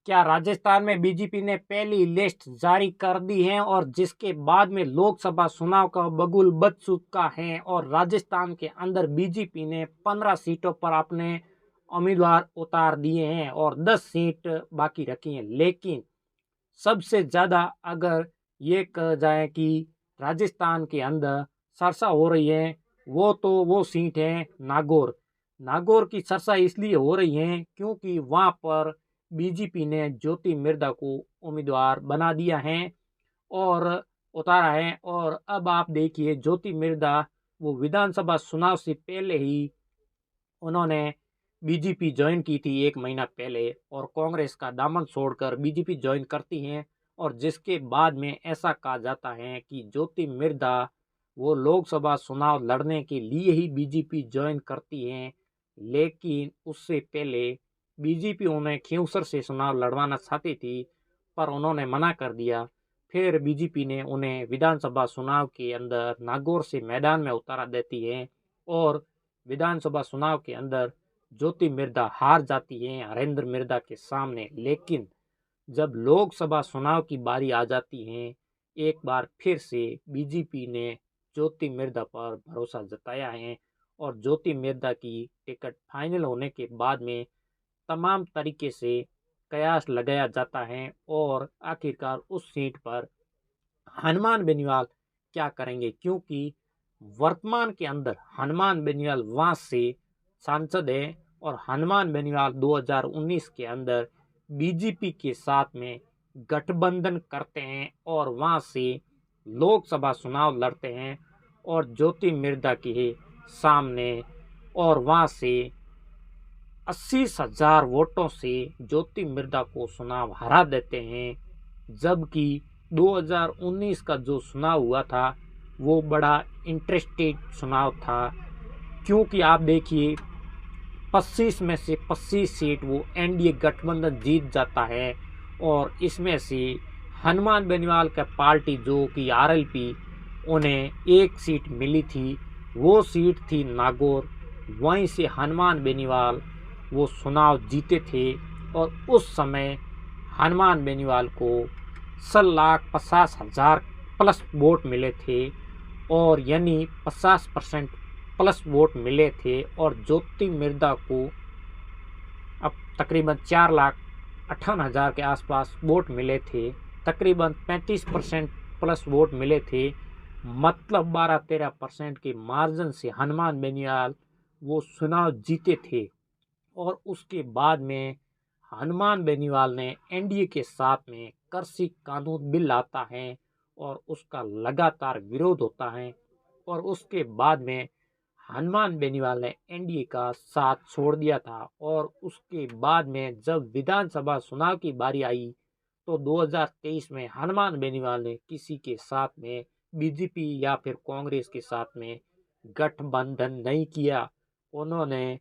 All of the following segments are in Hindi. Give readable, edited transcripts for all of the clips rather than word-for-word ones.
क्या राजस्थान में बीजेपी ने पहली लिस्ट जारी कर दी है और जिसके बाद में लोकसभा चुनाव का बगुल बज चुका है और राजस्थान के अंदर बीजेपी ने 15 सीटों पर अपने उम्मीदवार उतार दिए हैं और 10 सीट बाकी रखी हैं। लेकिन सबसे ज़्यादा अगर ये कहा जाए कि राजस्थान के अंदर चर्चा हो रही है वो सीट है नागौर। नागौर की चर्चा इसलिए हो रही है क्योंकि वहाँ पर बीजेपी ने ज्योति मिर्धा को उम्मीदवार बना दिया है और उतारा है। और अब आप देखिए ज्योति मिर्धा वो विधानसभा चुनाव से पहले ही उन्होंने बीजेपी ज्वाइन की थी 1 महीना पहले और कांग्रेस का दामन छोड़कर बीजेपी ज्वाइन करती हैं। और जिसके बाद में ऐसा कहा जाता है कि ज्योति मिर्धा वो लोकसभा चुनाव लड़ने के लिए ही बीजेपी ज्वाइन करती हैं, लेकिन उससे पहले बीजेपी उन्हें खींवसर से चुनाव लड़वाना चाहती थी पर उन्होंने मना कर दिया। फिर बीजेपी ने उन्हें विधानसभा चुनाव के अंदर नागौर से मैदान में उतारा देती है और विधानसभा चुनाव के अंदर ज्योति मिर्धा हार जाती हैं हरेंद्र मिर्धा के सामने। लेकिन जब लोकसभा चुनाव की बारी आ जाती है एक बार फिर से बीजेपी ने ज्योति मिर्धा पर भरोसा जताया है और ज्योति मिर्धा की टिकट फाइनल होने के बाद में तमाम तरीके से कयास लगाया जाता है और आखिरकार उस सीट पर हनुमान बेनीवाल क्या करेंगे, क्योंकि वर्तमान के अंदर हनुमान बेनीवाल वहाँ से सांसद है और हनुमान बेनीवाल 2019 के अंदर बीजेपी के साथ में गठबंधन करते हैं और वहाँ से लोकसभा चुनाव लड़ते हैं और ज्योति मिर्धा के सामने और वहाँ से 80,000 वोटों से ज्योति मिर्धा को चुनाव हरा देते हैं। जबकि 2019 का जो चुनाव हुआ था वो बड़ा इंटरेस्टेड चुनाव था, क्योंकि आप देखिए 25 में से 25 सीट वो एनडीए गठबंधन जीत जाता है और इसमें से हनुमान बेनीवाल का पार्टी जो कि आरएलपी उन्हें एक सीट मिली थी, वो सीट थी नागौर। वहीं से हनुमान बेनीवाल वो चुनाव जीते थे और उस समय हनुमान बेनीवाल को 6,50,000 प्लस वोट मिले थे और यानी 50% प्लस वोट मिले थे और ज्योति मिर्धा को अब तकरीबन 4,58,000 के आसपास वोट मिले थे, तकरीबन 35% प्लस वोट मिले थे। मतलब 12-13% के मार्जिन से हनुमान बेनीवाल वो चुनाव जीते थे। और उसके बाद में हनुमान बेनीवाल ने एनडीए के साथ में कृषि कानून बिल आता है और उसका लगातार विरोध होता है और उसके बाद में हनुमान बेनीवाल ने एनडीए का साथ छोड़ दिया था। और उसके बाद में जब विधानसभा चुनाव की बारी आई तो 2023 में हनुमान बेनीवाल ने किसी के साथ में बीजेपी या फिर कांग्रेस के साथ में गठबंधन नहीं किया। उन्होंने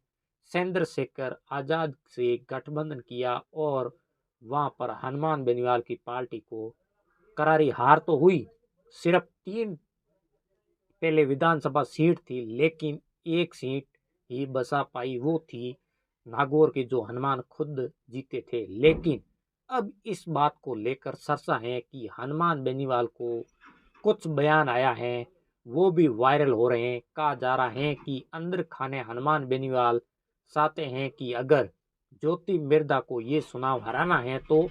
चंद्रशेखर आज़ाद से गठबंधन किया और वहां पर हनुमान बेनीवाल की पार्टी को करारी हार तो हुई। सिर्फ 3 पहले विधानसभा सीट थी, लेकिन एक सीट ही बचा पाई, वो थी नागौर के जो हनुमान खुद जीते थे। लेकिन अब इस बात को लेकर चर्चा है कि हनुमान बेनीवाल को कुछ बयान आया है, वो भी वायरल हो रहे हैं। कहा जा रहा है कि अंदर खाने हनुमान बेनीवाल चाहते हैं कि अगर ज्योति मिर्धा को ये चुनाव हराना है तो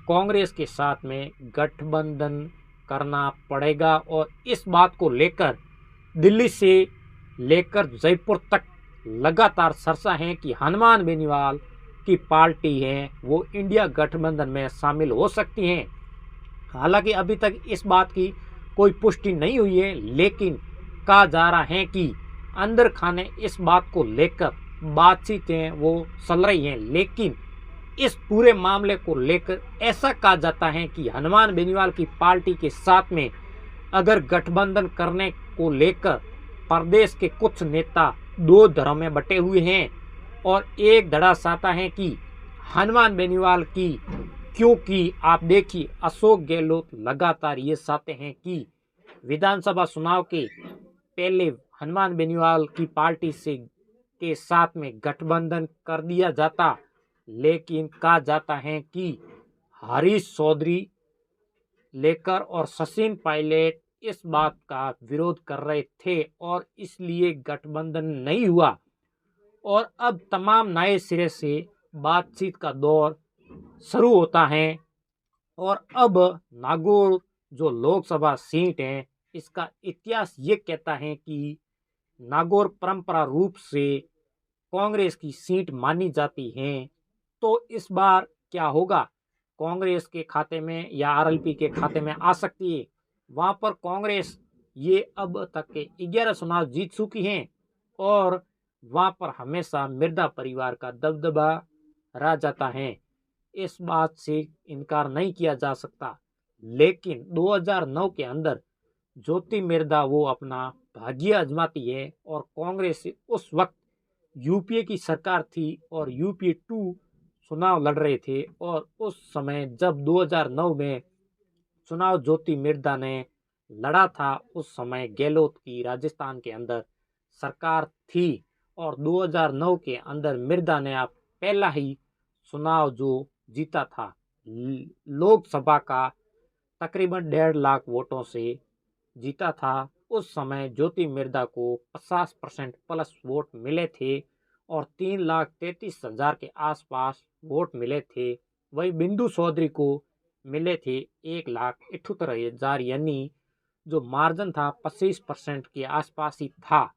कांग्रेस के साथ में गठबंधन करना पड़ेगा। और इस बात को लेकर दिल्ली से लेकर जयपुर तक लगातार चर्चा है कि हनुमान बेनीवाल की पार्टी है वो इंडिया गठबंधन में शामिल हो सकती हैं। हालांकि अभी तक इस बात की कोई पुष्टि नहीं हुई है, लेकिन कहा जा रहा है कि अंदर खाने इस बात को लेकर बातचीतें वो चल रही हैं। लेकिन इस पूरे मामले को लेकर ऐसा कहा जाता है कि हनुमान बेनीवाल की पार्टी के साथ में अगर गठबंधन करने को लेकर प्रदेश के कुछ नेता 2 धड़ों में बटे हुए हैं और एक धड़ा चाहता है कि हनुमान बेनीवाल की, क्योंकि आप देखिए अशोक गहलोत लगातार ये चाहते हैं कि विधानसभा चुनाव के पहले हनुमान बेनीवाल की पार्टी से के साथ में गठबंधन कर दिया जाता, लेकिन कहा जाता है कि हरीश चौधरी लेकर और सचिन पायलट इस बात का विरोध कर रहे थे और इसलिए गठबंधन नहीं हुआ। और अब तमाम नए सिरे से बातचीत का दौर शुरू होता है। और अब नागौर जो लोकसभा सीट है, इसका इतिहास ये कहता है कि नागौर परंपरा रूप से कांग्रेस की सीट मानी जाती है। तो इस बार क्या होगा, कांग्रेस के खाते में या आरएलपी के खाते में आ सकती है। वहां पर कांग्रेस ये अब तक के 11 चुनाव जीत चुकी हैं और वहां पर हमेशा मिर्जा परिवार का दबदबा रह जाता है। इस बात से इनकार नहीं किया जा सकता। लेकिन 2009 के अंदर ज्योति मिर्जा वो अपना भाग्य आजमाती है और कांग्रेस से उस वक्त यूपीए की सरकार थी और यूपीए 2 चुनाव लड़ रहे थे। और उस समय जब 2009 में चुनाव ज्योति मिर्जा ने लड़ा था, उस समय गहलोत की राजस्थान के अंदर सरकार थी और 2009 के अंदर मिर्जा ने आप पहला ही चुनाव जो जीता था लोकसभा का तकरीबन 1.5 लाख वोटों से जीता था। उस समय ज्योति मिर्जा को 50% प्लस वोट मिले थे और 3,33,000 के आसपास वोट मिले थे। वही बिंदु चौधरी को मिले थे 1,78,000, यानी जो मार्जिन था 25% के आसपास ही था।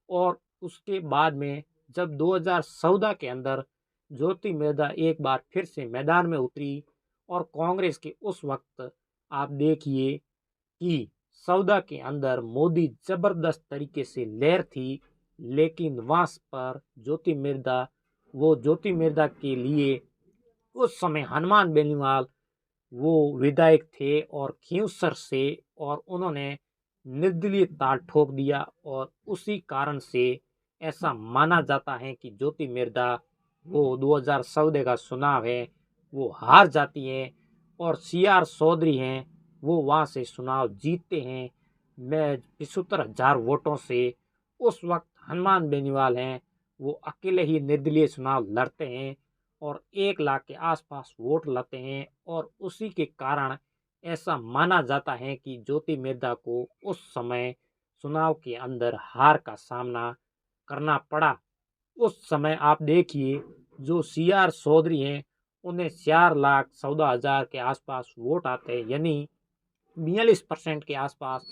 और उसके बाद में जब 2014 के अंदर ज्योति मिर्जा एक बार फिर से मैदान में उतरी और कांग्रेस के उस वक्त आप देखिए कि 14 के अंदर मोदी जबरदस्त तरीके से लहर थी, लेकिन वहाँ पर ज्योति मिर्जा के लिए उस समय हनुमान बेनीवाल वो विधायक थे और खींवसर से, और उन्होंने निर्दलीय ताल ठोक दिया और उसी कारण से ऐसा माना जाता है कि ज्योति मिर्जा वो 2014 का चुनाव है वो हार जाती है और CR चौधरी हैं वो वहाँ से चुनाव जीतते हैं मैं 75,000 वोटों से। उस वक्त हनुमान बेनीवाल हैं वो अकेले ही निर्दलीय चुनाव लड़ते हैं और 1 लाख के आसपास वोट लाते हैं और उसी के कारण ऐसा माना जाता है कि ज्योति मिर्जा को उस समय चुनाव के अंदर हार का सामना करना पड़ा। उस समय आप देखिए जो CR चौधरी हैं उन्हें 4,14,000 के आसपास वोट आते हैं, यानी 42% के आसपास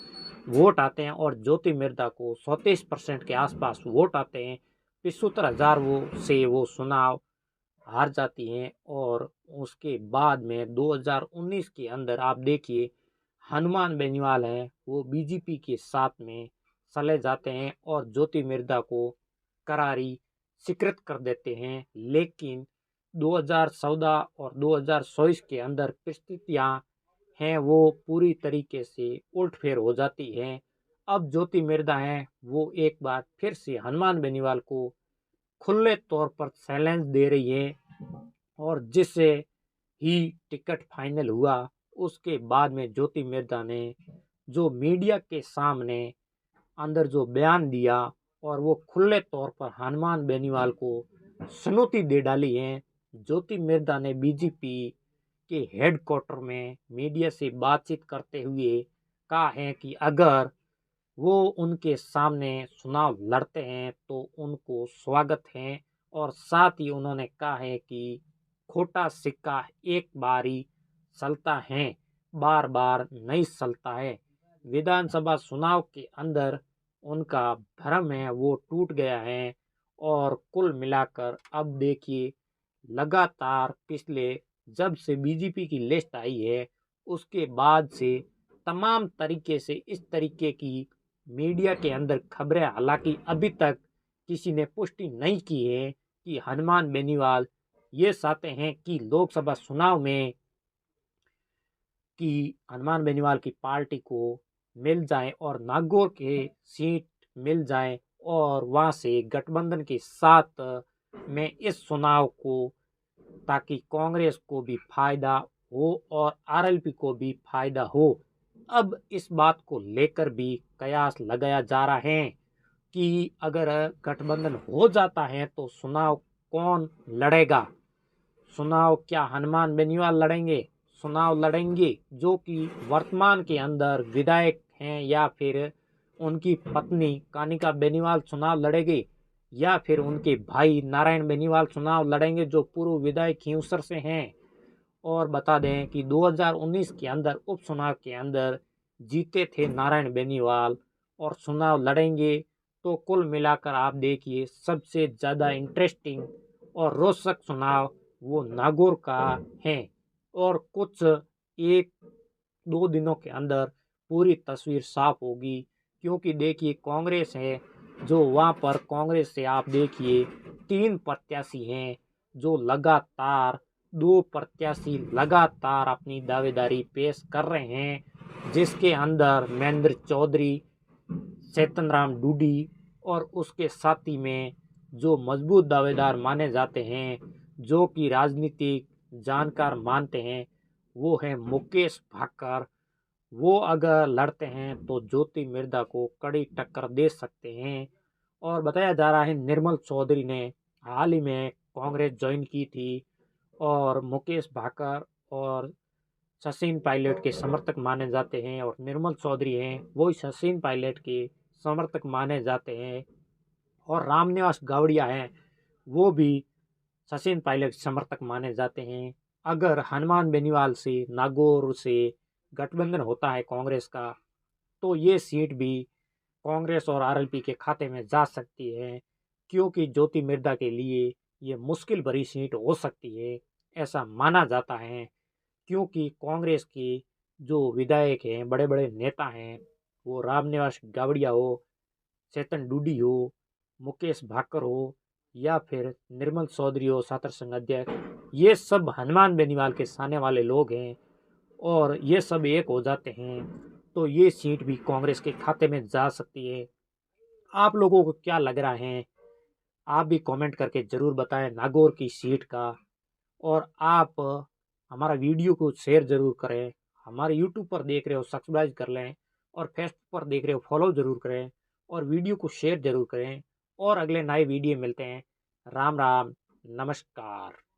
वोट आते हैं और ज्योति मिर्जा को 37% के आसपास वोट आते हैं। 75,000 वो चुनाव हार जाती हैं। और उसके बाद में 2019 के अंदर आप देखिए हनुमान बेनीवाल हैं वो बीजेपी के साथ में चले जाते हैं और ज्योति मिर्जा को करारी स्वीकृत कर देते हैं। लेकिन 2014 और 2024 के अंदर परिस्थितियाँ हैं वो पूरी तरीके से उलटफेर हो जाती हैं। अब ज्योति मिर्जा हैं वो एक बार फिर से हनुमान बेनीवाल को खुले तौर पर चैलेंज दे रही है और जिससे ही टिकट फाइनल हुआ। उसके बाद में ज्योति मिर्जा ने जो मीडिया के सामने अंदर जो बयान दिया और वो खुले तौर पर हनुमान बेनीवाल को चुनौती दे डाली है। ज्योति मिर्जा ने बीजेपी के हेडक्वार्टर में मीडिया से बातचीत करते हुए कहा है कि अगर वो उनके सामने चुनाव लड़ते हैं तो उनको स्वागत है और साथ ही उन्होंने कहा है कि खोटा सिक्का एक बार ही चलता है, बार बार नहीं चलता है। विधानसभा चुनाव के अंदर उनका भ्रम है वो टूट गया है और कुल मिलाकर अब देखिए लगातार पिछले जब से बीजेपी की लिस्ट आई है उसके बाद से तमाम तरीके से इस तरीके की मीडिया के अंदर खबरें, हालांकि अभी तक किसी ने पुष्टि नहीं की है कि हनुमान बेनीवाल ये चाहते हैं कि लोकसभा चुनाव में कि हनुमान बेनीवाल की पार्टी को मिल जाए और नागौर के सीट मिल जाए और वहाँ से गठबंधन के साथ में इस चुनाव को, ताकि कांग्रेस को भी फायदा हो और आरएलपी को भी फायदा हो। अब इस बात को लेकर भी कयास लगाया जा रहा है कि अगर गठबंधन हो जाता है तो चुनाव कौन लड़ेगा। चुनाव क्या हनुमान बेनीवाल लड़ेंगे? चुनाव लड़ेंगे जो कि वर्तमान के अंदर विधायक हैं, या फिर उनकी पत्नी कानिका बेनीवाल चुनाव लड़ेगी, या फिर उनके भाई नारायण बेनीवाल चुनाव लड़ेंगे जो पूर्व विधायक खिंवसर से हैं। और बता दें कि 2019 के अंदर उपचुनाव के अंदर जीते थे नारायण बेनीवाल और चुनाव लड़ेंगे। तो कुल मिलाकर आप देखिए सबसे ज़्यादा इंटरेस्टिंग और रोचक चुनाव वो नागौर का है। और कुछ 1-2 दिनों के अंदर पूरी तस्वीर साफ होगी, क्योंकि देखिए कांग्रेस है जो वहाँ पर कांग्रेस से आप देखिए 3 प्रत्याशी हैं जो लगातार 2 प्रत्याशी लगातार अपनी दावेदारी पेश कर रहे हैं, जिसके अंदर महेंद्र चौधरी, चेतन राम डूडी और उसके साथी में जो मजबूत दावेदार माने जाते हैं, जो कि राजनीतिक जानकार मानते हैं, वो है मुकेश भाकर। वो अगर लड़ते हैं तो ज्योति मिर्धा को कड़ी टक्कर दे सकते हैं। और बताया जा रहा है निर्मल चौधरी ने हाल ही में कांग्रेस ज्वाइन की थी और मुकेश भाकर और सचिन पायलट के समर्थक माने जाते हैं, और निर्मल चौधरी हैं वो सचिन पायलट के समर्थक माने जाते हैं, और रामनिवास गौड़िया हैं वो भी सचिन पायलट समर्थक माने जाते हैं। अगर हनुमान बेनीवाल से नागौर से गठबंधन होता है कांग्रेस का, तो ये सीट भी कांग्रेस और आरएलपी के खाते में जा सकती है, क्योंकि ज्योति मिर्धा के लिए ये मुश्किल भरी सीट हो सकती है, ऐसा माना जाता है। क्योंकि कांग्रेस के जो विधायक हैं, बड़े बड़े नेता हैं, वो रामनिवास गौड़िया हो, चेतन डूडी हो, मुकेश भाकर हो, या फिर निर्मल चौधरी हो छात्र संघ अध्यक्ष, ये सब हनुमान बेनीवाल के सामने वाले लोग हैं। और ये सब एक हो जाते हैं तो ये सीट भी कांग्रेस के खाते में जा सकती है। आप लोगों को क्या लग रहा है? आप भी कमेंट करके ज़रूर बताएं नागौर की सीट का। और आप हमारा वीडियो को शेयर ज़रूर करें। हमारे यूट्यूब पर देख रहे हो सब्सक्राइब कर लें, और फेसबुक पर देख रहे हो फॉलो ज़रूर करें, और वीडियो को शेयर ज़रूर करें। और अगले नए वीडियो मिलते हैं। राम राम, नमस्कार।